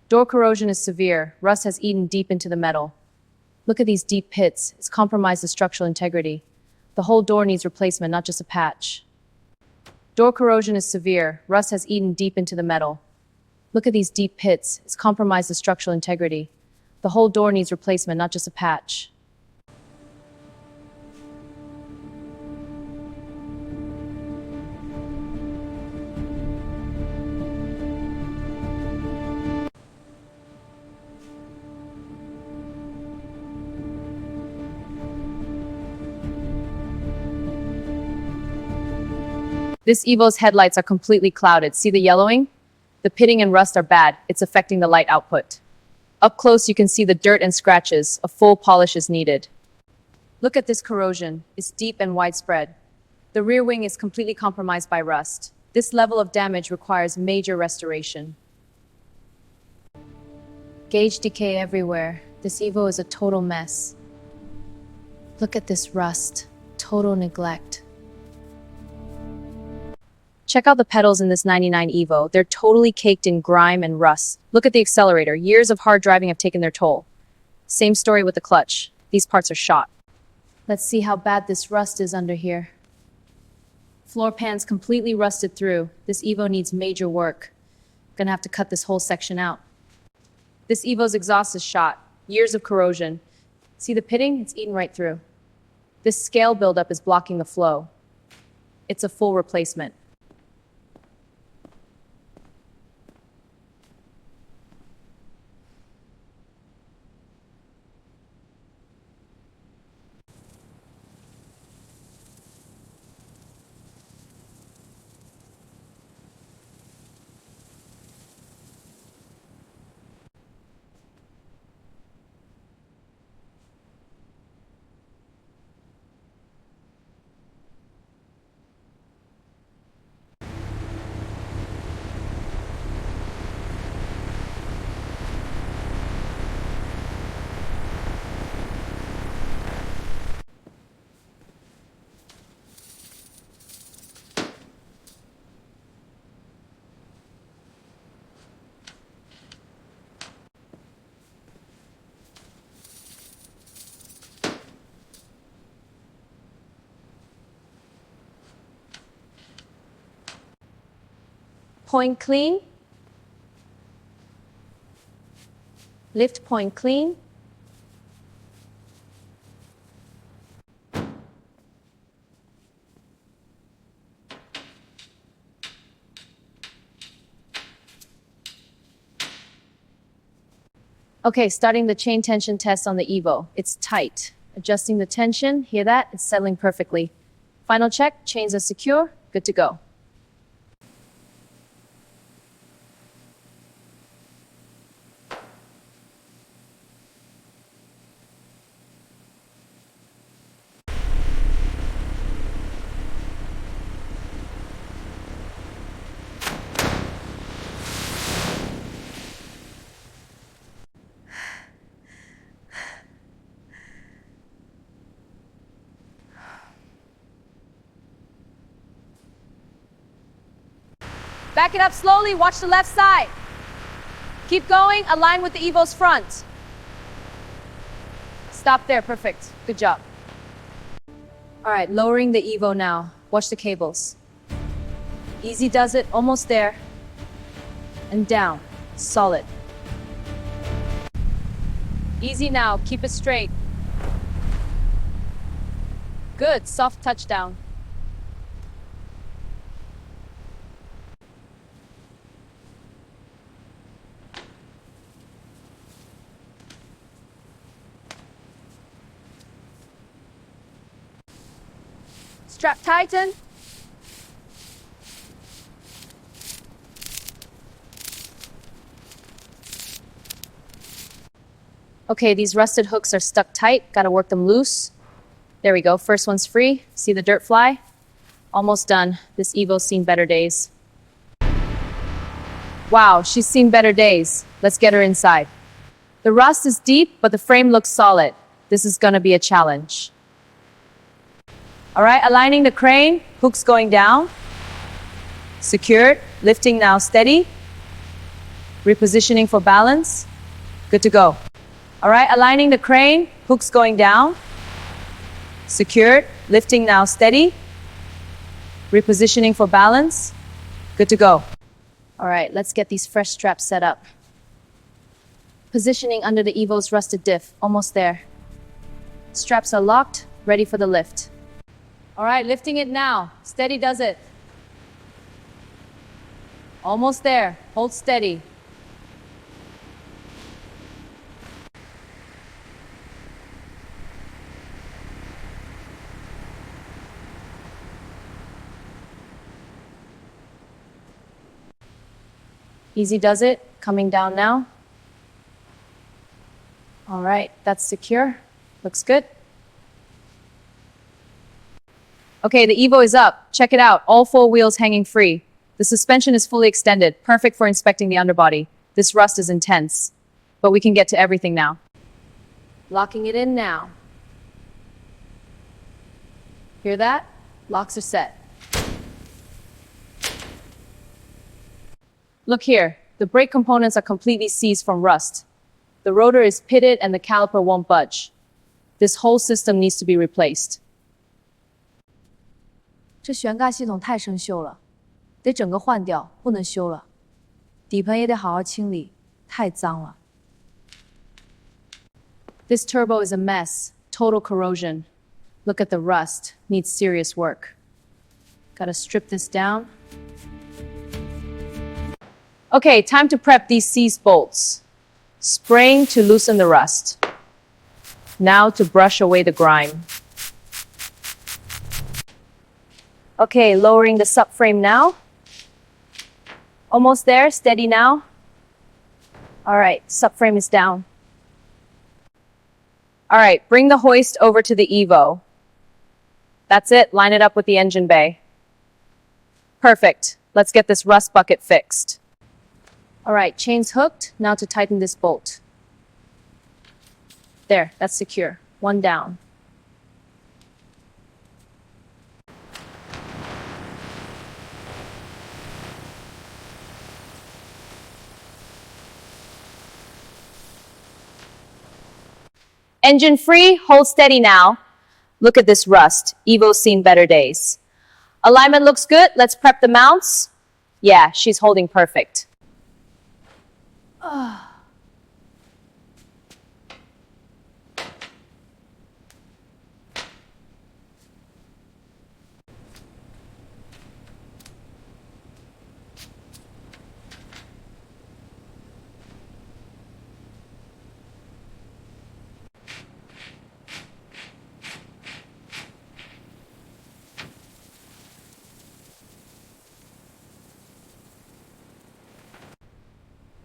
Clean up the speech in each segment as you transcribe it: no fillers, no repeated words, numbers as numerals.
Door corrosion is severe. Rust has eaten deep into the metal. Look at these deep pits. It's compromised the structural integrity. The whole door needs replacement, not just a patch. Door corrosion is severe. Rust has eaten deep into the metal. Look at these deep pits. It's compromised the structural integrity. The whole door needs replacement, not just a patch. This Evo's headlights are completely clouded. See the yellowing? The pitting and rust are bad. It's affecting the light output. Up close, you can see the dirt and scratches. A full polish is needed. Look at this corrosion. It's deep and widespread. The rear wing is completely compromised by rust. This level of damage requires major restoration. Gauge decay everywhere. This Evo is a total mess. Look at this rust. Total neglect. Check out the pedals in this 99 Evo. They're totally caked in grime and rust. Look at the accelerator. Years of hard driving have taken their toll. Same story with the clutch. These parts are shot. Let's see how bad this rust is under here. Floor pan's completely rusted through. This Evo needs major work. Gonna have to cut this whole section out. This Evo's exhaust is shot. Years of corrosion. See the pitting? It's eaten right through. This scale buildup is blocking the flow. It's a full replacement. Point clean. Lift point clean. Okay, starting the chain tension test on the Evo. It's tight. Adjusting the tension, hear that? It's settling perfectly. Final check, chains are secure, good to go. Back it up slowly, watch the left side. Keep going, align with the Evo's front. Stop there, perfect. Good job. All right, lowering the Evo now. Watch the cables. Easy does it, almost there. And down, solid. Easy now, keep it straight. Good, soft touchdown. Strap tighten. Okay, these rusted hooks are stuck tight. Gotta work them loose. There we go, first one's free. See the dirt fly? Almost done. This Evo's seen better days. Wow, she's seen better days. Let's get her inside. The rust is deep, but the frame looks solid. This is gonna be a challenge. All right, aligning the crane, hooks going down. Secured, lifting now steady. Repositioning for balance. Good to go. All right, aligning the crane, hooks going down. Secured, lifting now steady. Repositioning for balance. Good to go. All right, let's get these fresh straps set up. Positioning under the Evo's rusted diff, almost there. Straps are locked, ready for the lift. All right, lifting it now. Steady does it. Almost there, hold steady. Easy does it, coming down now. All right, that's secure. Looks good. Okay, the Evo is up. Check it out, all 4 wheels hanging free. The suspension is fully extended, perfect for inspecting the underbody. This rust is intense, but we can get to everything now. Locking it in now. Hear that? Locks are set. Look here, the brake components are completely seized from rust. The rotor is pitted and the caliper won't budge. This whole system needs to be replaced. 这悬挂系统太生锈了，得整个换掉，不能修了。底盘也得好好清理，太脏了。This turbo is a mess, total corrosion. Look at the rust, needs serious work. Gotta strip this down. Okay, time to prep these seized bolts. Spraying to loosen the rust. Now to brush away the grime. Okay, lowering the subframe now. Almost there, steady now. All right, subframe is down. All right, bring the hoist over to the Evo. That's it, line it up with the engine bay. Perfect, let's get this rust bucket fixed. All right, chain's hooked, now to tighten this bolt. There, that's secure, one down. Engine free, hold steady now. Look at this rust, Evo's seen better days. Alignment looks good, let's prep the mounts. Yeah, she's holding perfect.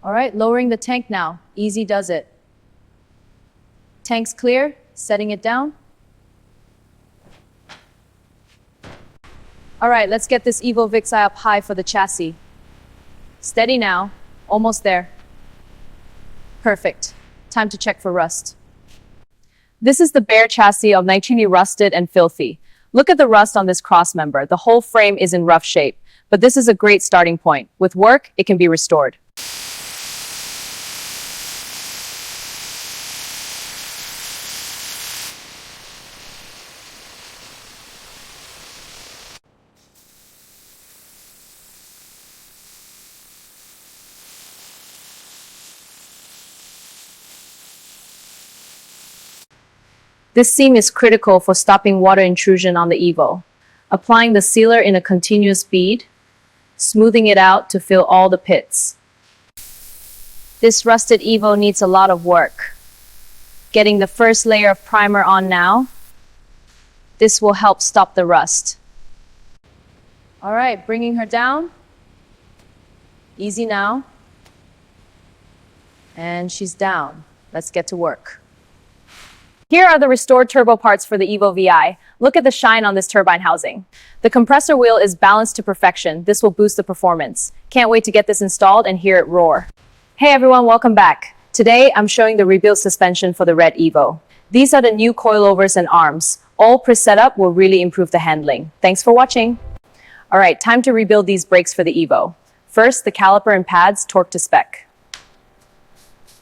All right, lowering the tank now. Easy does it. Tank's clear, setting it down. All right, let's get this Evo VI up high for the chassis. Steady now, almost there. Perfect, time to check for rust. This is the bare chassis of nitrily rusted and filthy. Look at the rust on this cross member. The whole frame is in rough shape, but this is a great starting point. With work, it can be restored. This seam is critical for stopping water intrusion on the Evo. Applying the sealer in a continuous bead, smoothing it out to fill all the pits. This rusted Evo needs a lot of work. Getting the first layer of primer on now. This will help stop the rust. All right, bringing her down. Easy now. And she's down. Let's get to work. Here are the restored turbo parts for the Evo VI. Look at the shine on this turbine housing. The compressor wheel is balanced to perfection. This will boost the performance. Can't wait to get this installed and hear it roar. Hey everyone, welcome back. Today, I'm showing the rebuilt suspension for the red Evo. These are the new coilovers and arms. All preset up will really improve the handling. Thanks for watching. All right, time to rebuild these brakes for the Evo. First, the caliper and pads torque to spec.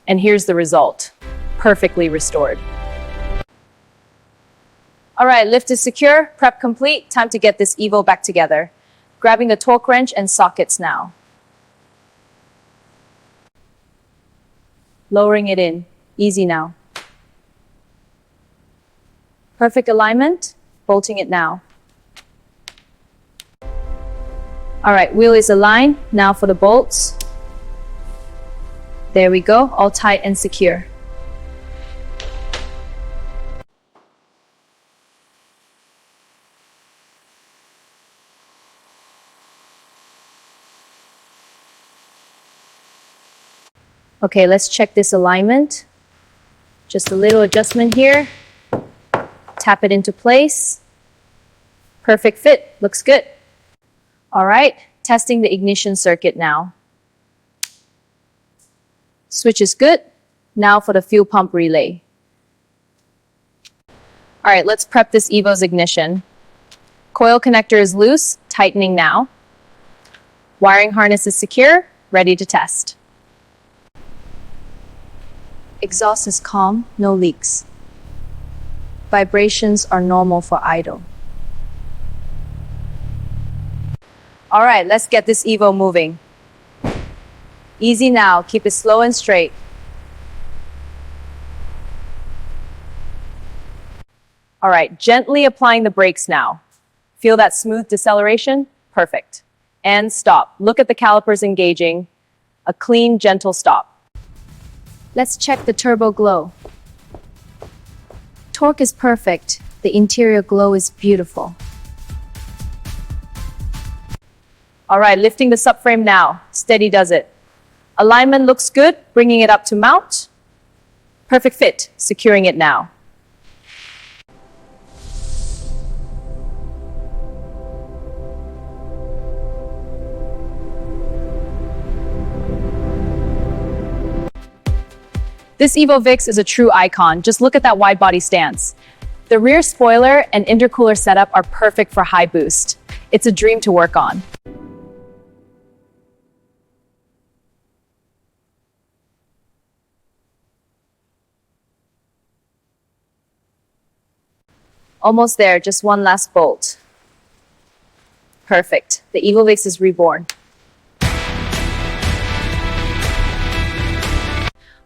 And here's the result. Perfectly restored. All right, lift is secure, prep complete. Time to get this Evo back together. Grabbing the torque wrench and sockets now. Lowering it in. Easy now. Perfect alignment. Bolting it now. All right, wheel is aligned. Now for the bolts. There we go, all tight and secure. Okay, let's check this alignment. Just a little adjustment here. Tap it into place. Perfect fit, looks good. All right, testing the ignition circuit now. Switch is good. Now for the fuel pump relay. All right, let's prep this Evo's ignition. Coil connector is loose, tightening now. Wiring harness is secure, ready to test. Exhaust is calm, no leaks. Vibrations are normal for idle. All right, let's get this Evo moving. Easy now, keep it slow and straight. All right, gently applying the brakes now. Feel that smooth deceleration? Perfect. And stop. Look at the calipers engaging. A clean, gentle stop. Let's check the turbo glow. Torque is perfect. The interior glow is beautiful. All right, lifting the subframe now. Steady does it. Alignment looks good, bringing it up to mount. Perfect fit, securing it now. This Evo VI is a true icon. Just look at that wide body stance. The rear spoiler and intercooler setup are perfect for high boost. It's a dream to work on. Almost there, just one last bolt. Perfect. The Evo VI is reborn.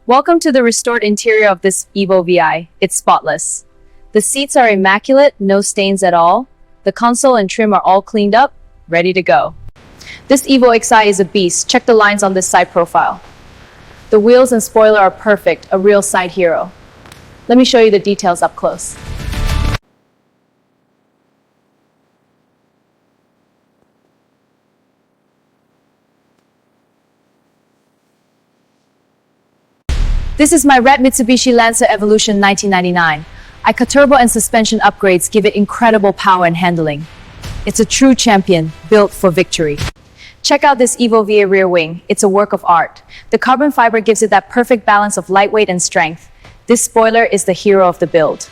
Welcome to the restored interior of this Evo VI. It's spotless. The seats are immaculate, no stains at all. The console and trim are all cleaned up, ready to go. This Evo XI is a beast. Check the lines on this side profile. The wheels and spoiler are perfect, a real side hero. Let me show you the details up close. This is my red Mitsubishi Lancer Evolution 1999. ICA turbo and suspension upgrades give it incredible power and handling. It's a true champion, built for victory. Check out this Evo VA rear wing. It's a work of art. The carbon fiber gives it that perfect balance of lightweight and strength. This spoiler is the hero of the build.